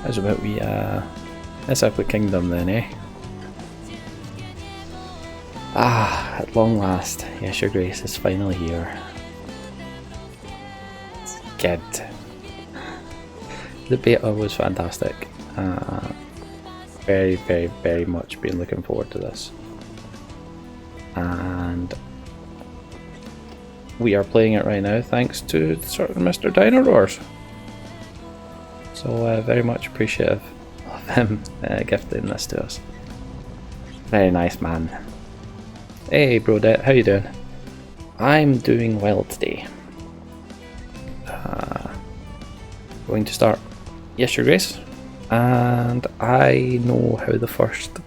How's about we mess up with Kingdom then, eh? Ah, at long last, yes, your grace is finally here. It's good. The beta was fantastic. Very, very, very much been looking forward to this. And we are playing it right now thanks to certain Mr. Dinosaurs. So very much appreciative of him gifting this to us. Very nice man. Hey Brodette, how you doing? I'm doing well today. Going to start Yes Your Grace, and I know how the first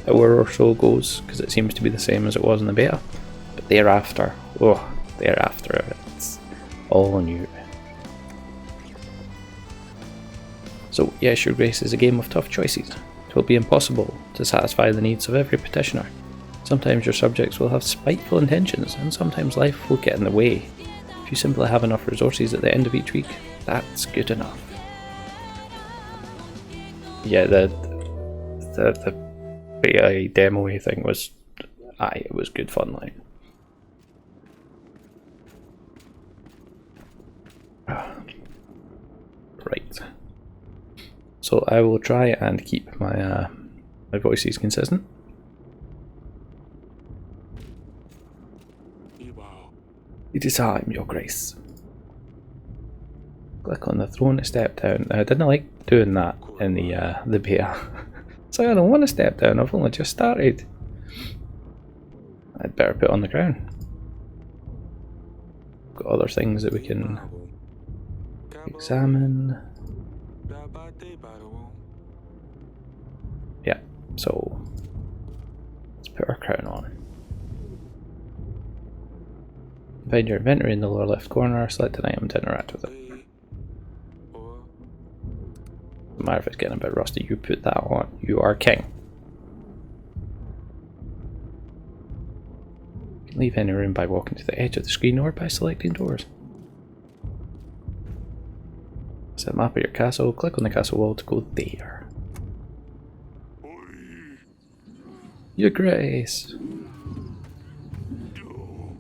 hour or so goes because it seems to be the same as it was in the beta, but thereafter, it's all new. So Yes Your Grace is a game of tough choices. It will be impossible to satisfy the needs of every petitioner. Sometimes your subjects will have spiteful intentions, and sometimes life will get in the way. If you simply have enough resources at the end of each week, that's good enough. Yeah, the beta demo thing was, it was good fun, like. Right. So I will try and keep my my voices consistent. It is time, Your Grace. Click on the throne to step down. I didn't like doing that in the beta. So I don't want to step down, I've only just started. I'd better put on the crown. Got other things that we can examine. Yeah, so let's put our crown on. Find your inventory in the lower left corner, select an item to interact with it. No matter if it's getting a bit rusty, you put that on. You are king. You can leave any room by walking to the edge of the screen or by selecting doors. Set a map of your castle, click on the castle wall to go there. Your Grace!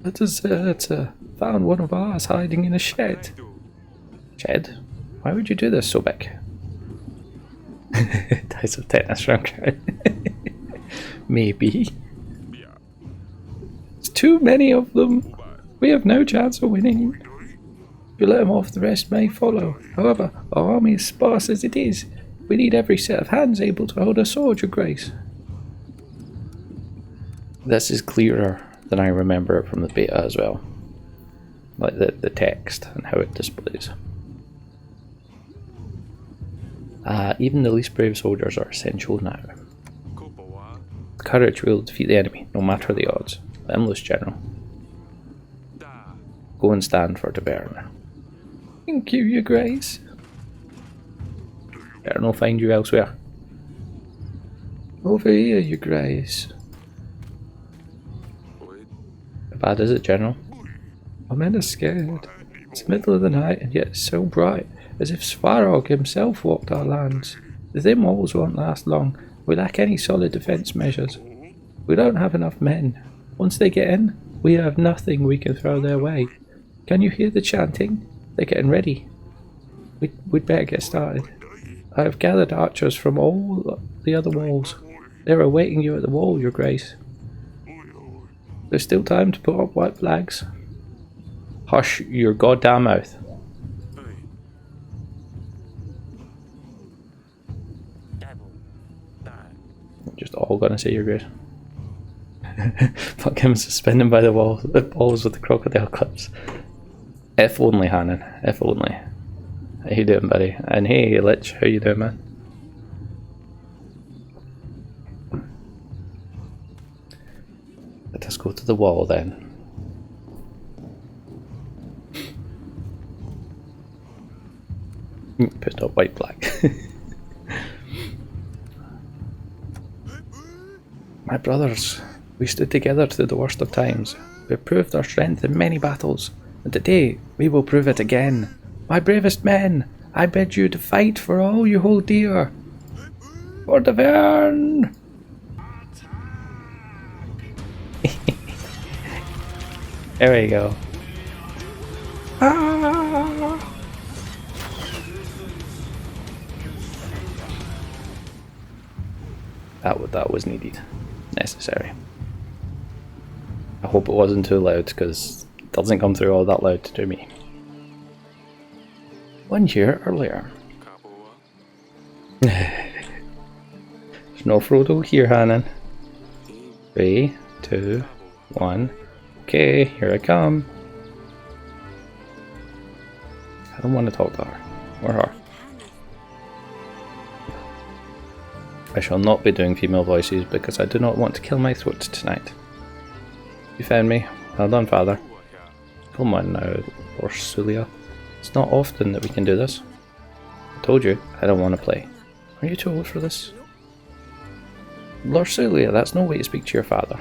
A deserter found one of ours hiding in a shed. Shed? Why would you do this, Sobek? Dice of tennis round crown. Maybe. It's too many of them. We have no chance of winning. If you let them off, the rest may follow. However, our army is sparse as it is. We need every set of hands able to hold a sword, Your Grace. This is clearer than I remember it from the beta as well. Like the text and how it displays. Even the least brave soldiers are essential now. Courage will defeat the enemy, no matter the odds. Endless General. Go and stand for Tabern. Thank you, Your Grace. Better not find you elsewhere. Over here, Your Grace. How bad is it, General? I'm in a scared. It's the middle of the night and yet it's so bright, as if Svarog himself walked our lands. The thin walls won't last long. We lack any solid defence measures. We don't have enough men. Once they get in, we have nothing we can throw their way. Can you hear the chanting? They're getting ready. We'd better get started. I have gathered archers from all the other walls. They're awaiting you at the wall, Your Grace. There's still time to put up white flags. Hush your goddamn mouth. Just all gonna say Your Grace. Fuck him suspended by the balls with the crocodile clips. If only, Hannon. If only. How you doing, buddy? And hey, Lich, how you doing, man? Let us go to the wall then. Put up white flag. My brothers, we stood together through the worst of times. We have proved our strength in many battles, and today we will prove it again. My bravest men, I bid you to fight for all you hold dear. For the Vern! There we go. Ah! That was needed. Necessary. I hope it wasn't too loud, because it doesn't come through all that loud to me. 1 year earlier. There's no Frodo here, Hannon. 3, 2, 1. Okay, here I come. I don't want to talk to her. Or her. I shall not be doing female voices because I do not want to kill my throat tonight. You found me. Well done, father. Come on now, Lorsulia. It's not often that we can do this. I told you, I don't want to play. Are you too old for this? Lorsulia, that's no way to speak to your father.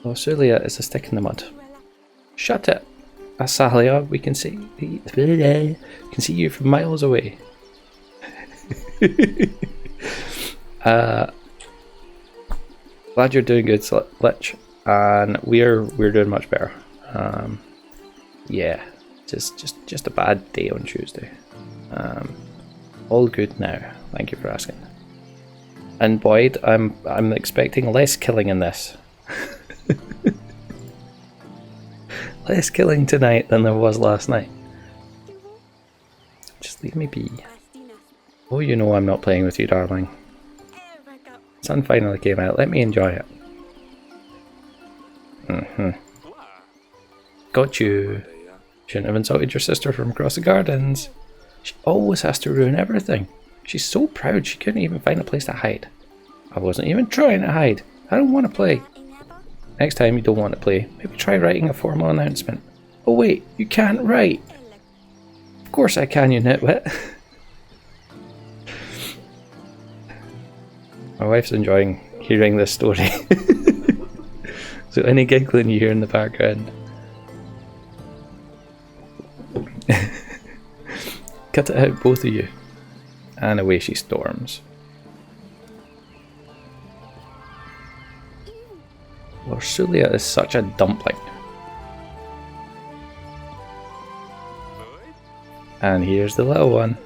Lorsulia is a stick in the mud. Shut it! Asalia, we can see you from miles away. Glad you're doing good, Lich, and we're doing much better. Yeah, just a bad day on Tuesday. All good now. Thank you for asking. And Boyd, I'm expecting less killing in this. Less killing tonight than there was last night. Just leave me be. Oh, you know I'm not playing with you, darling. Sun finally came out. Let me enjoy it. Got you. Shouldn't have insulted your sister from across the gardens. She always has to ruin everything. She's so proud she couldn't even find a place to hide. I wasn't even trying to hide. I don't want to play. Next time you don't want to play, maybe try writing a formal announcement. Oh wait, you can't write. Of course I can, you nitwit. My wife's enjoying hearing this story. So any giggling you hear in the background. Cut it out, both of you. And away she storms. Lorsulia is such a dumpling. And here's the little one.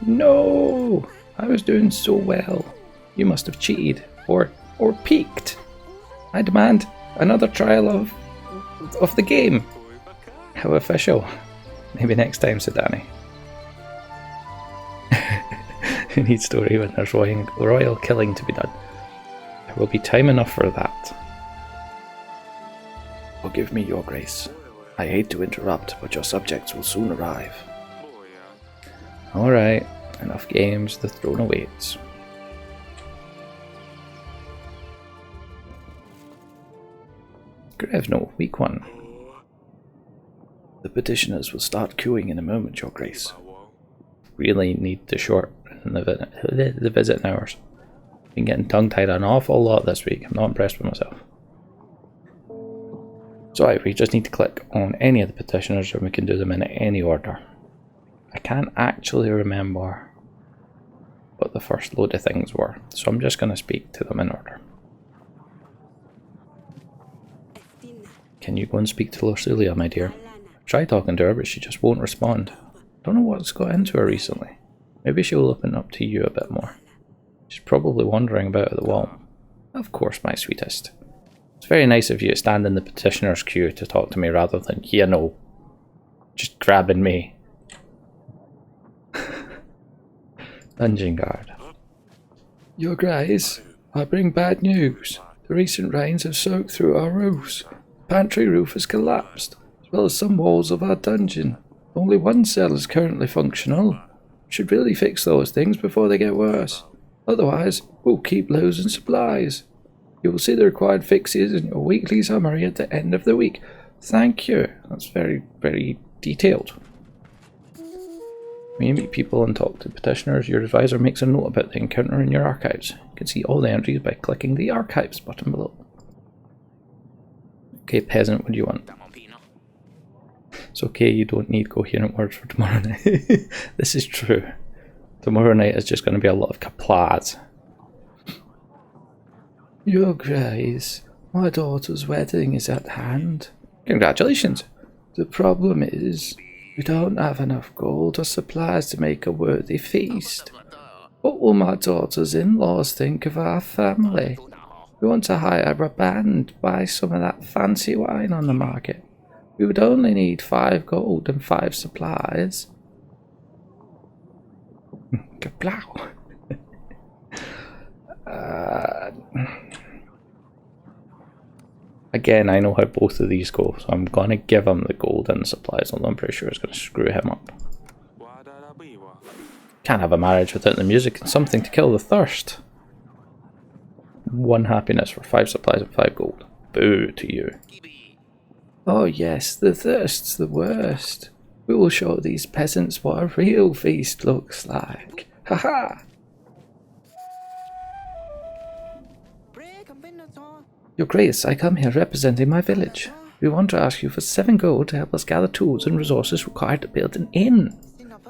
No! I was doing so well. You must have cheated. Or peeked. I demand another trial of the game. How official. Maybe next time, said Danny. Who needs story when there's royal killing to be done? There will be time enough for that. Forgive me, your grace. I hate to interrupt, but your subjects will soon arrive. Alright, enough games, the throne awaits. Grevno, week 1. The petitioners will start queuing in a moment, your grace. Really need to shorten the visit hours. Been getting tongue-tied an awful lot this week. I'm not impressed with myself. So we just need to click on any of the petitioners and we can do them in any order. I can't actually remember what the first load of things were, so I'm just going to speak to them in order. Can you go and speak to Lorsulia, my dear? I've tried talking to her, but she just won't respond. Don't know what's got into her recently. Maybe she'll open up to you a bit more. She's probably wandering about at the wall. Of course, my sweetest. It's very nice of you to stand in the petitioner's queue to talk to me rather than, you know, just grabbing me. Dungeon guard. Your grace, I bring bad news. The recent rains have soaked through our roofs. The pantry roof has collapsed, as well as some walls of our dungeon. Only one cell is currently functional. We should really fix those things before they get worse. Otherwise, we'll keep losing supplies. You will see the required fixes in your weekly summary at the end of the week. Thank you. That's very, very detailed. When you meet people and talk to petitioners, your advisor makes a note about the encounter in your archives. You can see all the entries by clicking the archives button below. Okay, peasant, what do you want? It's okay, you don't need coherent words for tomorrow night. This is true. Tomorrow night is just going to be a lot of kaplaz. Your Grace, my daughter's wedding is at hand. Congratulations. The problem is, we don't have enough gold or supplies to make a worthy feast. What will my daughter's in-laws think of our family? We want to hire a band, buy some of that fancy wine on the market. We would only need 5 gold and 5 supplies. Kablow. Again, I know how both of these go, so I'm going to give him the gold and the supplies, although I'm pretty sure it's going to screw him up. Can't have a marriage without the music and something to kill the thirst. 1 happiness for 5 supplies and 5 gold. Boo to you. Oh yes, the thirst's the worst. We will show these peasants what a real feast looks like. Haha! Your Grace, I come here representing my village. We want to ask you for 7 gold to help us gather tools and resources required to build an inn.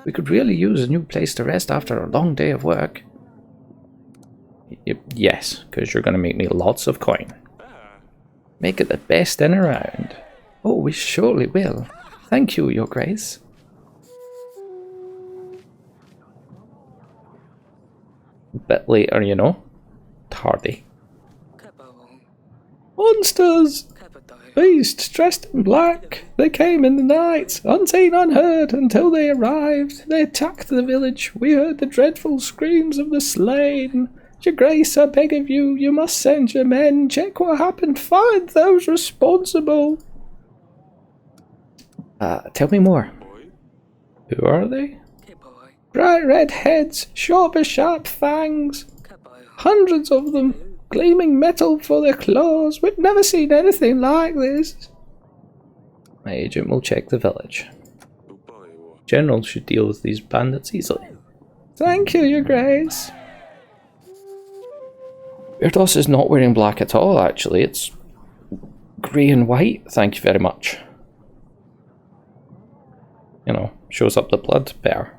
We could really use a new place to rest after a long day of work. Yes, because you're going to make me lots of coin. Make it the best inn around. Oh, we surely will. Thank you, Your Grace. A bit later, you know. Tardy. Monsters! Beasts dressed in black. They came in the night, unseen, unheard, until they arrived. They attacked the village. We heard the dreadful screams of the slain. Your Grace, I beg of you, you must send your men. Check what happened. Find those responsible. Tell me more. Who are they? Bright red heads, sharp fangs. Hundreds of them, gleaming metal for their claws. We've never seen anything like this. My agent will check the village. General should deal with these bandits easily. Thank you, Your Grace. Bairdos is not wearing black at all, actually. It's grey and white, thank you very much. You know, shows up the blood better.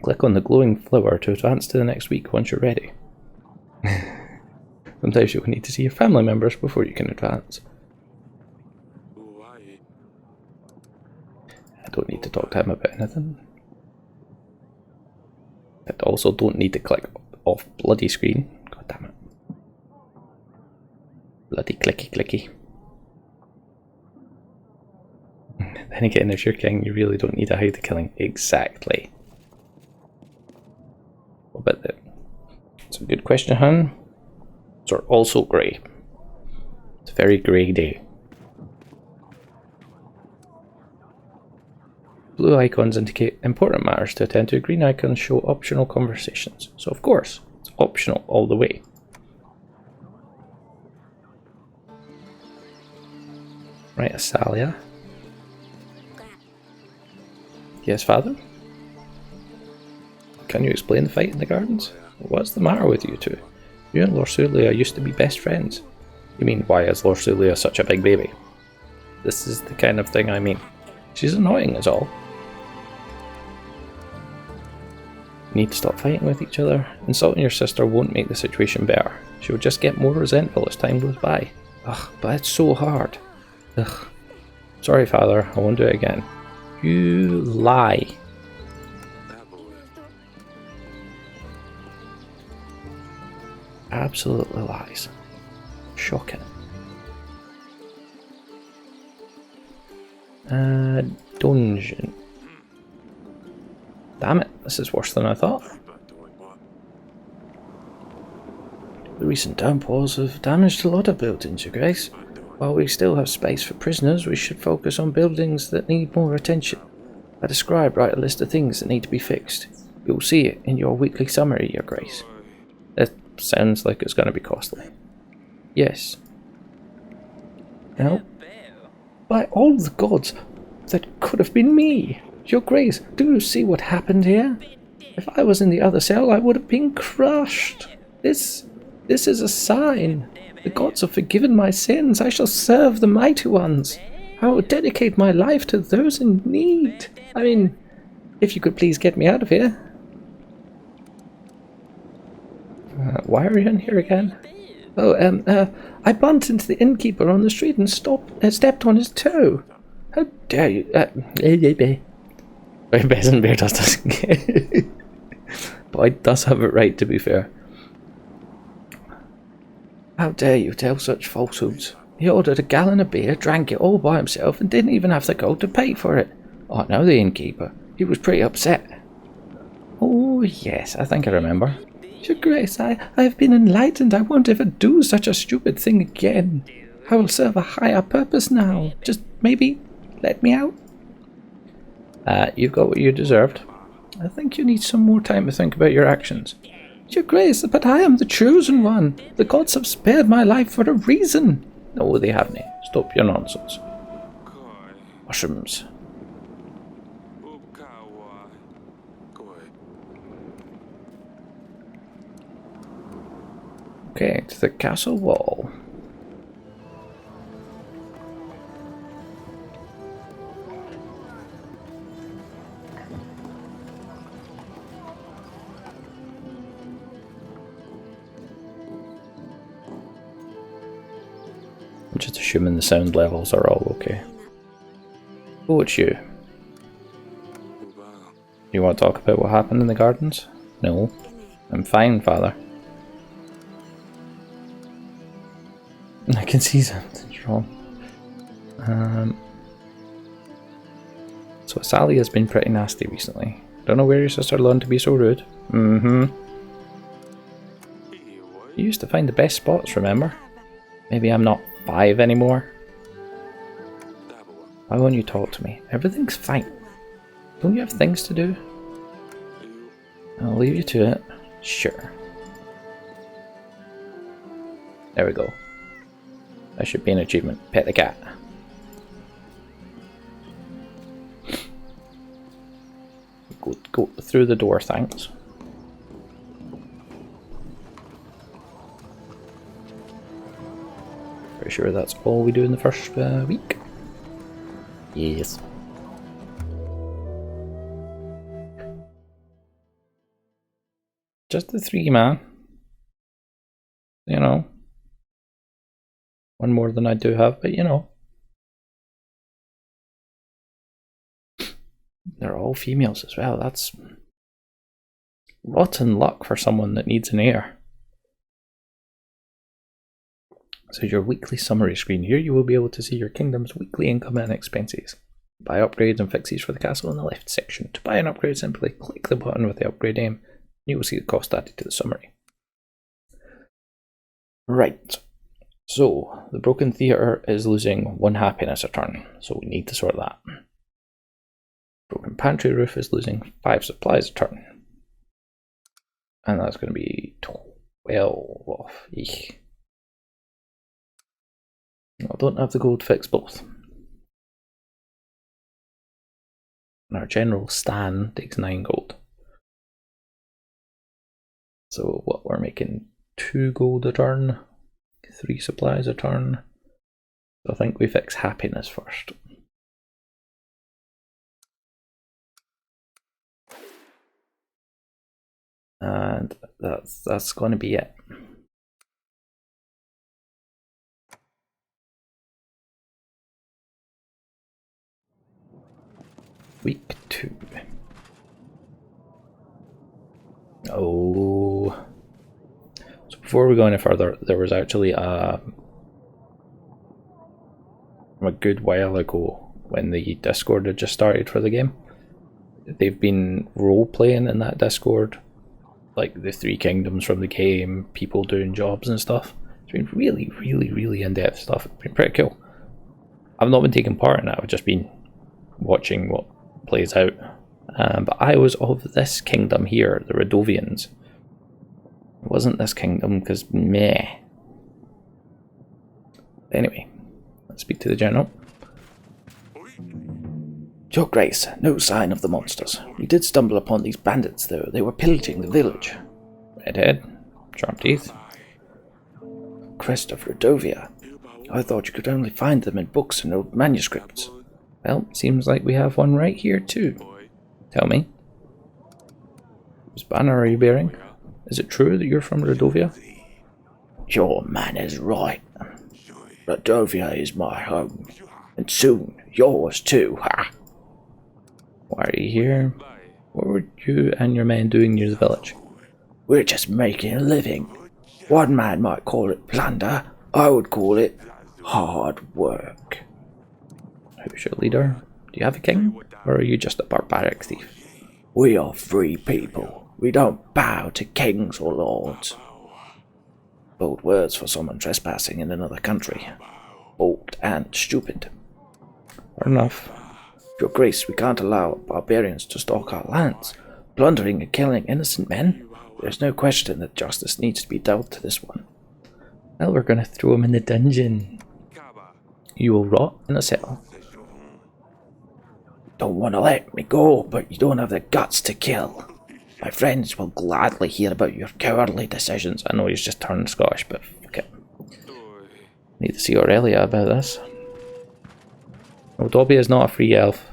Click on the glowing flower to advance to the next week once you're ready. Sometimes you'll need to see your family members before you can advance. I don't need to talk to him about anything. I also don't need to click off bloody screen. God damn it. Bloody clicky. Then again, if you're king, you really don't need to hide the killing. Exactly. What about that? It's a good question, hun. It's also grey. It's a very grey day. Blue icons indicate important matters to attend to. Green icons show optional conversations. So of course, it's optional all the way. Right, Asalia. Yes, father? Can you explain the fight in the gardens? What's the matter with you two? You and Lorsulia used to be best friends. You mean, why is Lorsulia such a big baby? This is the kind of thing I mean. She's annoying is all. You need to stop fighting with each other. Insulting your sister won't make the situation better. She will just get more resentful as time goes by. Ugh, but it's so hard. Ugh. Sorry, father, I won't do it again. You lie. Absolutely lies. Shocking. Dungeon. Damn it, this is worse than I thought. The recent downpours have damaged a lot of buildings, Your Grace. While we still have space for prisoners, we should focus on buildings that need more attention. I described right a list of things that need to be fixed. You'll see it in your weekly summary, Your Grace. That sounds like it's going to be costly. Yes. No. By all the gods, that could have been me. Your Grace, do you see what happened here? If I was in the other cell, I would have been crushed. This is a sign. The gods have forgiven my sins. I shall serve the mighty ones. I will dedicate my life to those in need. I mean, if you could please get me out of here. Why are you in here again? Oh, I bumped into the innkeeper on the street and stepped on his toe. How dare you? Bairdos doesn't get it. Boy does have it right, to be fair. How dare you tell such falsehoods? He ordered a gallon of beer, drank it all by himself, and didn't even have the gold to pay for it. I know the innkeeper. He was pretty upset. Oh, yes, I think I remember. Your Grace, I have been enlightened. I won't ever do such a stupid thing again. I will serve a higher purpose now. Just maybe let me out. You've got what you deserved. I think you need some more time to think about your actions. Your Grace, but I am the chosen one. The gods have spared my life for a reason. No, they haven't. Stop your nonsense. Mushrooms. Okay, to the castle wall. I'm just assuming the sound levels are all okay. Oh, it's you. You want to talk about what happened in the gardens? No. I'm fine, Father. I can see something's wrong. So Sally has been pretty nasty recently. Don't know where your sister learned to be so rude. You used to find the best spots, remember? Maybe I'm not 5 anymore. Why won't you talk to me? Everything's fine. Don't you have things to do? I'll leave you to it. Sure. There we go. That should be an achievement. Pet the cat. Go through the door, thanks. Pretty sure that's all we do in the first week. Yes. Just the 3, man. You know. One more than I do have, but you know. They're all females as well. That's rotten luck for someone that needs an heir. So your weekly summary screen. Here you will be able to see your kingdom's weekly income and expenses. Buy upgrades and fixes for the castle in the left section. To buy an upgrade, simply click the button with the upgrade name. You will see the cost added to the summary. Right. So, the Broken Theatre is losing 1 happiness a turn, so we need to sort that. Broken Pantry Roof is losing 5 supplies a turn. And that's going to be 12 off. Eek. I don't have the gold to fix both. And our General Stan takes 9 gold. So what, we're making 2 gold a turn. 3 supplies a turn. So I think we fix happiness first. And that's going to be it. Week 2. Oh. So before we go any further, there was actually a good while ago when the Discord had just started for the game. They've been role-playing in that Discord, like the 3 kingdoms from the game, people doing jobs and stuff. It's been really, really, really in-depth stuff. It's been pretty cool. I've not been taking part in it, I've just been watching what plays out. But I was of this kingdom here, the Radovians. It wasn't this kingdom because meh. Anyway, let's speak to the general. Your Grace, no sign of the monsters. We did stumble upon these bandits though. They were pillaging the village. Redhead, sharp teeth. crest of Redovia. I thought you could only find them in books and old manuscripts. Well, seems like we have one right here too. Tell me. Whose banner are you bearing? Is it true that you're from Redovia? Your man is right. Redovia is my home, and soon yours too, ha! Why are you here? What were you and your men doing near the village? We're just making a living. One man might call it plunder, I would call it hard work. Who's your leader? Do you have a king, or are you just a barbaric thief? We are free people. We don't bow to kings or lords. Bold words for someone trespassing in another country. Bold and stupid. Fair enough. Your Grace, we can't allow barbarians to stalk our lands, plundering and killing innocent men. There's no question that justice needs to be dealt to this one. Well, we're gonna throw him in the dungeon. You will rot in a cell. Don't want to let me go, but you don't have the guts to kill. My friends will gladly hear about your cowardly decisions. I know he's just turned Scottish, but fuck it. Need to see Aurelia about this. Oh, Dobby is not a free elf.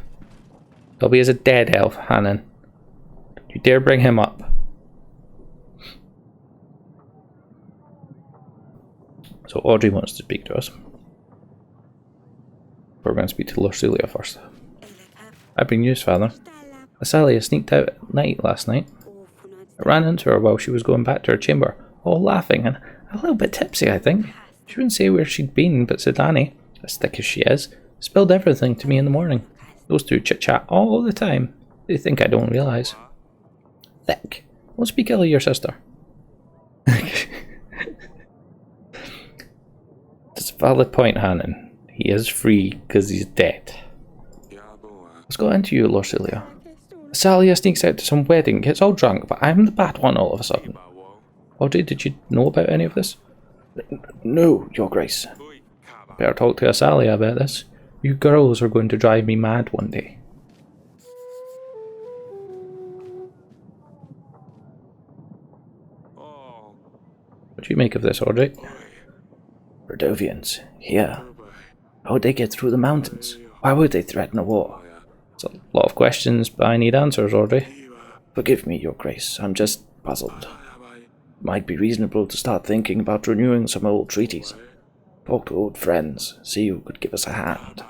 Dobby is a dead elf, Hannon. Don't you dare bring him up. So Audrey wants to speak to us. We're going to speak to Lorcelia first. I bring news, Father. Asalia sneaked out at night last night. I ran into her while she was going back to her chamber, all laughing and a little bit tipsy, I think. She wouldn't say where she'd been, but Sidani, as thick as she is, spilled everything to me in the morning. Those two chit-chat all the time. They think I don't realise. Thick. Won't speak ill of your sister. That's a valid point, Hannon. He is free because he's dead. What's got into you, Lorcelia? Asalia sneaks out to some wedding, gets all drunk, but I'm the bad one all of a sudden. Audrey, did you know about any of this? No, Your Grace. Better talk to Asalia about this. You girls are going to drive me mad one day. What do you make of this, Audrey? Redovians, here. How would they get through the mountains? Why would they threaten a war? It's a lot of questions, but I need answers, Audrey. Forgive me, Your Grace, I'm just puzzled. It might be reasonable to start thinking about renewing some old treaties. Talk to old friends, see who could give us a hand.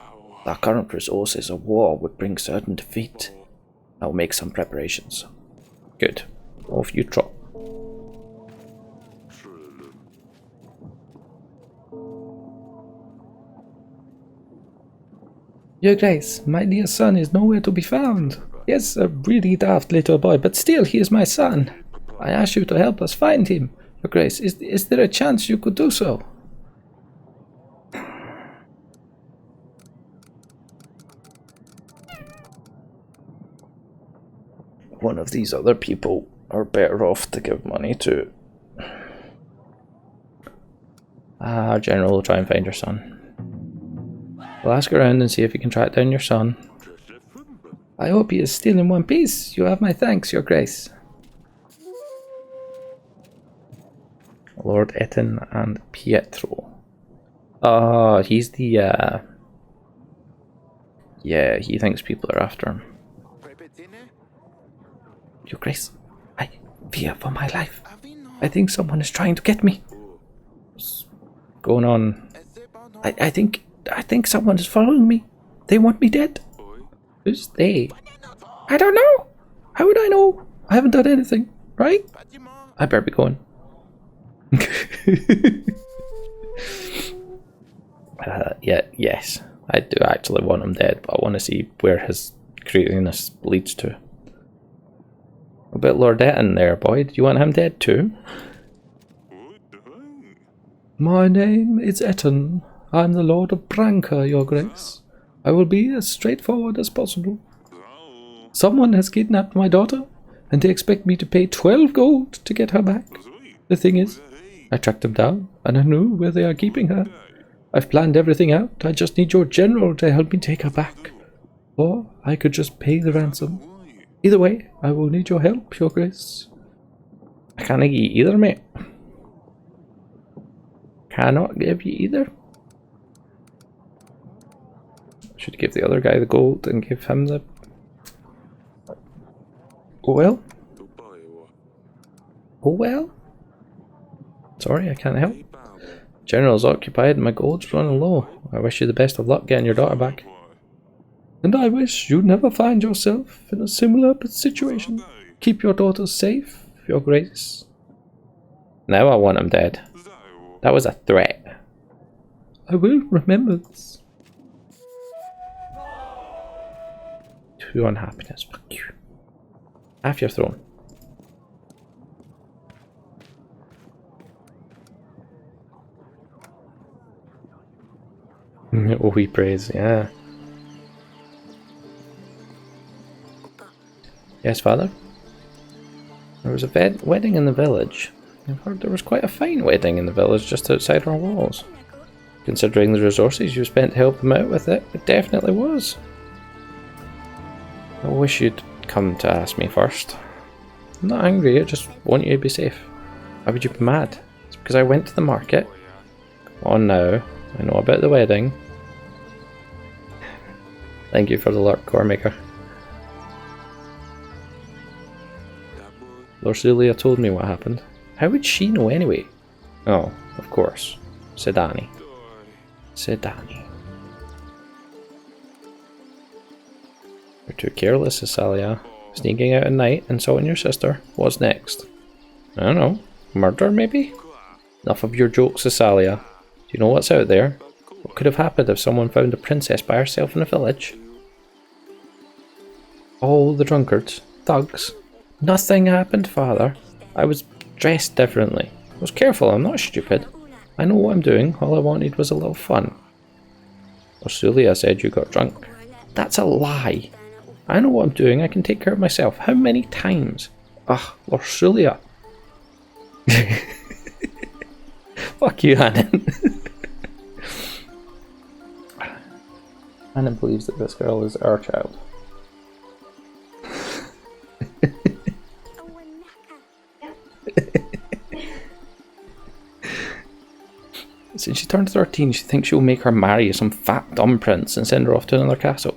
Our current resources, a war would bring certain defeat. I'll make some preparations. Good. Off you trot. Your Grace, my dear son is nowhere to be found. Yes, a really daft little boy, but still he is my son. I ask you to help us find him. Your Grace, is there a chance you could do so? One of these other people are better off to give money to. Our general will try and find your son. We'll ask around and see if we can track down your son. I hope he is still in one piece. You have my thanks, Your Grace. Lord Etten and Pietro. Oh, he's the, yeah, he thinks people are after him. Your Grace, I fear for my life. I think someone is trying to get me. What's going on? I think someone is following me. They want me dead. Who's they? I don't know. How would I know? I haven't done anything, right? I better be going. Yes. I do actually want him dead, but I want to see where his craziness leads to. What about Lord Etten there, boy? Do you want him dead too? My name is Etten. I'm the Lord of Branca, Your Grace. I will be as straightforward as possible. Someone has kidnapped my daughter, and they expect me to pay 12 gold to get her back. The thing is, I tracked them down, and I knew where they are keeping her. I've planned everything out. I just need your general to help me take her back. Or I could just pay the ransom. Either way, I will need your help, Your Grace. I can't eat either, mate. cannot give you either. Should give the other guy the gold and give him the oil. Oh well. Sorry, I can't help. General's occupied and my gold's running low. I wish you the best of luck getting your daughter back. And I wish you'd never find yourself in a similar situation. Keep your daughter safe, Your Grace. Now I want him dead. That was a threat. I will remember this. 2 unhappiness. Fuck you. Half your throne. Oh, we praise, yeah. Yes, father? There was a wedding in the village. I've heard there was quite a fine wedding in the village just outside our walls. Considering the resources you spent to help them out with it, it definitely was. I wish you'd come to ask me first. I'm not angry, I just want you to be safe. Why would you be mad? It's because I went to the market. Come on now, I know about the wedding. Thank you for the lurk, Coremaker. Lorsulia told me what happened. How would she know anyway? Oh, of course. Sedani. Sedani. You're too careless, Cesalia. Sneaking out at night, insulting your sister. What's next? I don't know. Murder, maybe? Enough of your jokes, Cesalia. Do you know what's out there? What could have happened if someone found a princess by herself in a village? All the drunkards. Thugs. Nothing happened, father. I was dressed differently. I was careful, I'm not stupid. I know what I'm doing, all I wanted was a little fun. Lorsulia said you got drunk. That's a lie. I know what I'm doing, I can take care of myself. How many times? Ugh, Lorsulia. Fuck you, Hannon. Hannon believes that this girl is our child. Since she turned 13, she thinks she'll make her marry some fat dumb prince and send her off to another castle.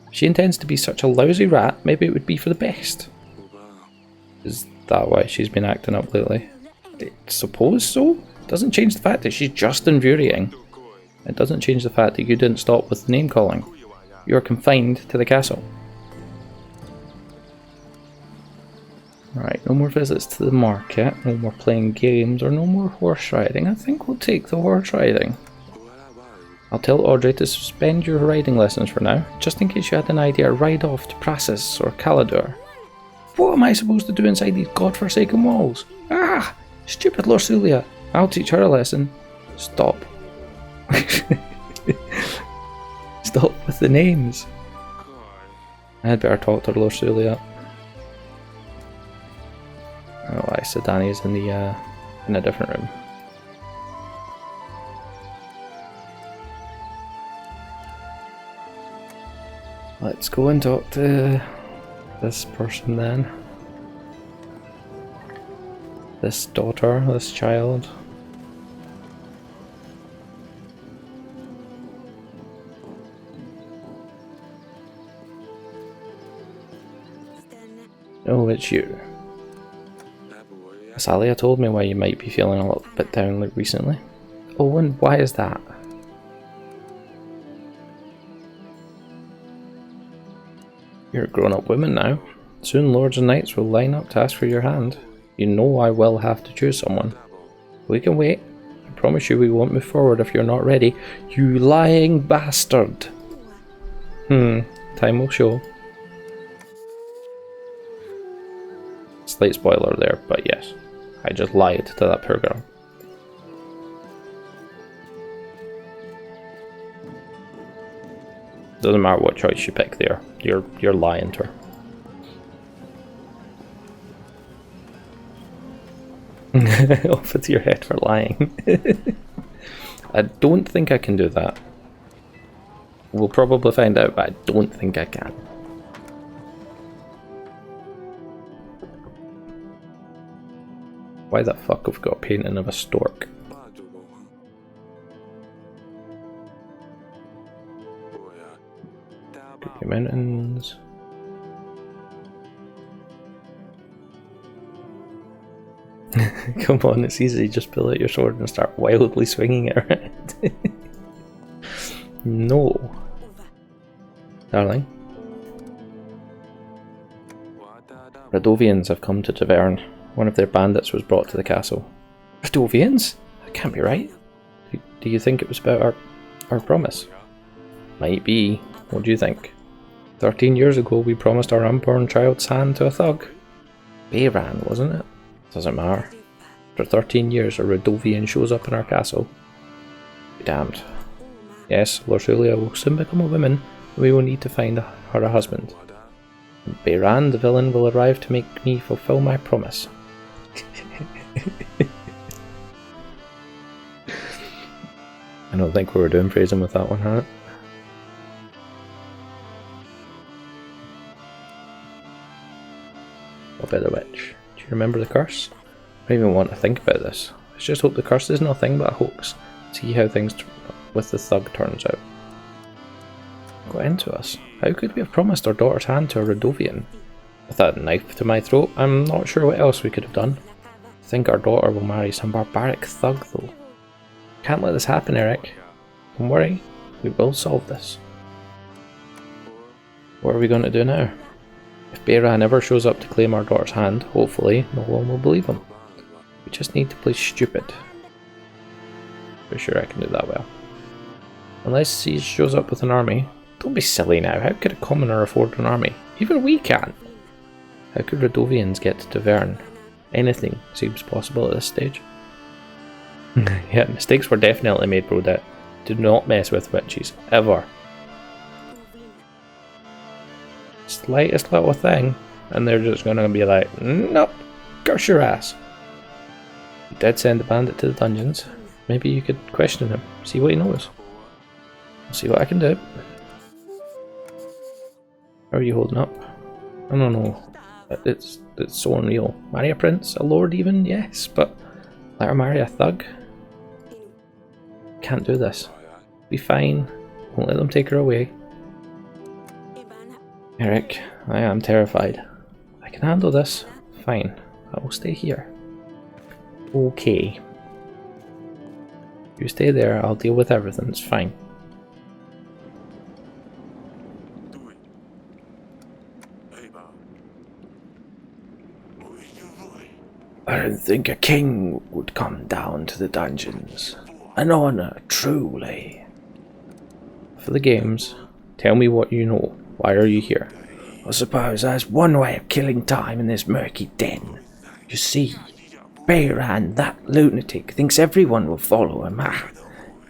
If she intends to be such a lousy rat, maybe it would be for the best. Is that why she's been acting up lately? I suppose so. Doesn't change the fact that she's just infuriating. It doesn't change the fact that you didn't stop with the name calling. You are confined to the castle. Right, no more visits to the market, no more playing games, or no more horse riding. I think we'll take the horse riding. I'll tell Audrey to suspend your riding lessons for now, just in case you had an idea to ride off to Prasis or Calador. What am I supposed to do inside these godforsaken walls? Ah! Stupid Lorsulia! I'll teach her a lesson. Stop. Stop with the names. I had better talk to Lorsulia. Oh, I said Danny's in the in a different room. Let's go and talk to this person then. This daughter, this child. Oh, it's you. Salia told me why you might be feeling a little bit down recently. Oh, and why is that? You're a grown-up woman now. Soon lords and knights will line up to ask for your hand. You know I will have to choose someone. We can wait. I promise you we won't move forward if you're not ready. You lying bastard! Time will show. Slight spoiler there, but yes. I just lied to that poor girl. Doesn't matter what choice you pick there. You're lying to her. Off with your head for lying. I don't think I can do that. We'll probably find out, but I don't think I can. Why the fuck have we got a painting of a stork? Your mountains. Come on, it's easy. Just pull out your sword and start wildly swinging it around. No. Darling. Radovians have come to Tavern. One of their bandits was brought to the castle. Radovians? That can't be right. Do you think it was about our promise? Might be. What do you think? 13 years ago we promised our unborn child's hand to a thug. Bayran, wasn't it? Doesn't matter. After 13 years a Radovian shows up in our castle. Be damned. Yes, Lorsulia will soon become a woman, and we will need to find her a husband. Bayran, the villain, will arrive to make me fulfill my promise. I don't think we were doing phrasing with that one, huh? What about the witch? Do you remember the curse? I don't even want to think about this. Let's just hope the curse is nothing but a hoax. See how things with the thug turns out. Got into us. How could we have promised our daughter's hand to a Radovian? With that knife to my throat, I'm not sure what else we could have done. I think our daughter will marry some barbaric thug though. Can't let this happen, Eric. Don't worry, we will solve this. What are we going to do now? If Bayran ever shows up to claim our daughter's hand, hopefully no one will believe him. We just need to play stupid. Pretty sure I can do that well. Unless he shows up with an army. Don't be silly now, how could a commoner afford an army? Even we can't! How could Radovians get to Tavern? Anything seems possible at this stage. Yeah, mistakes were definitely made, Brodette. Do not mess with witches, ever. Slightest little thing, and they're just gonna be like, nope, curse your ass. You did send the bandit to the dungeons. Maybe you could question him, see what he knows. I'll see what I can do. How are you holding up? I don't know. It's so unreal. Marry a prince, a lord even, yes, but let her marry a thug? Can't do this. Be fine. Won't let them take her away. Eric, I am terrified. I can handle this. Fine. I will stay here. Okay. You stay there, I'll deal with everything, it's fine. I didn't think a king would come down to the dungeons. An honor, truly. For the games, tell me what you know. Why are you here? I suppose there's one way of killing time in this murky den. You see, Bayran, that lunatic, thinks everyone will follow him.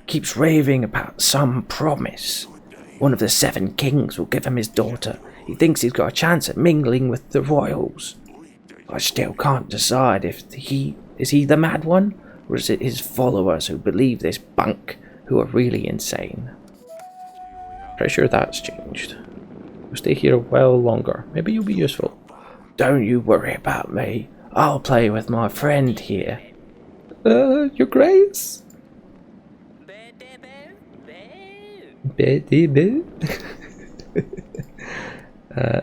Keeps raving about some promise. One of the 7 kings will give him his daughter. He thinks he's got a chance at mingling with the royals. I still can't decide if is he the mad one, or is it his followers who believe this bunk who are really insane? Pretty sure that's changed. We'll stay here a while longer. Maybe you'll be useful. Don't you worry about me. I'll play with my friend here. Your Grace?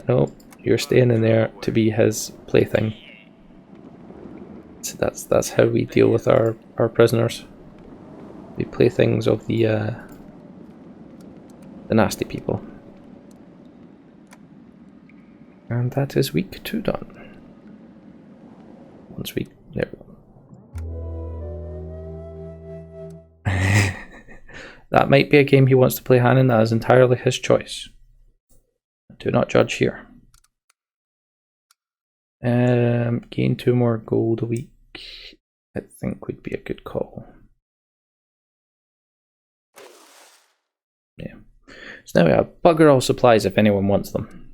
No, you're staying in there to be his plaything. So that's how we deal with our prisoners. We playthings of the nasty people. And that is week 2 done. Once week, there we go. That might be a game he wants to play Hannon, that is entirely his choice. Do not judge here. Gain 2 more gold a week, I think would be a good call. Yeah. So now we have bugger all supplies if anyone wants them.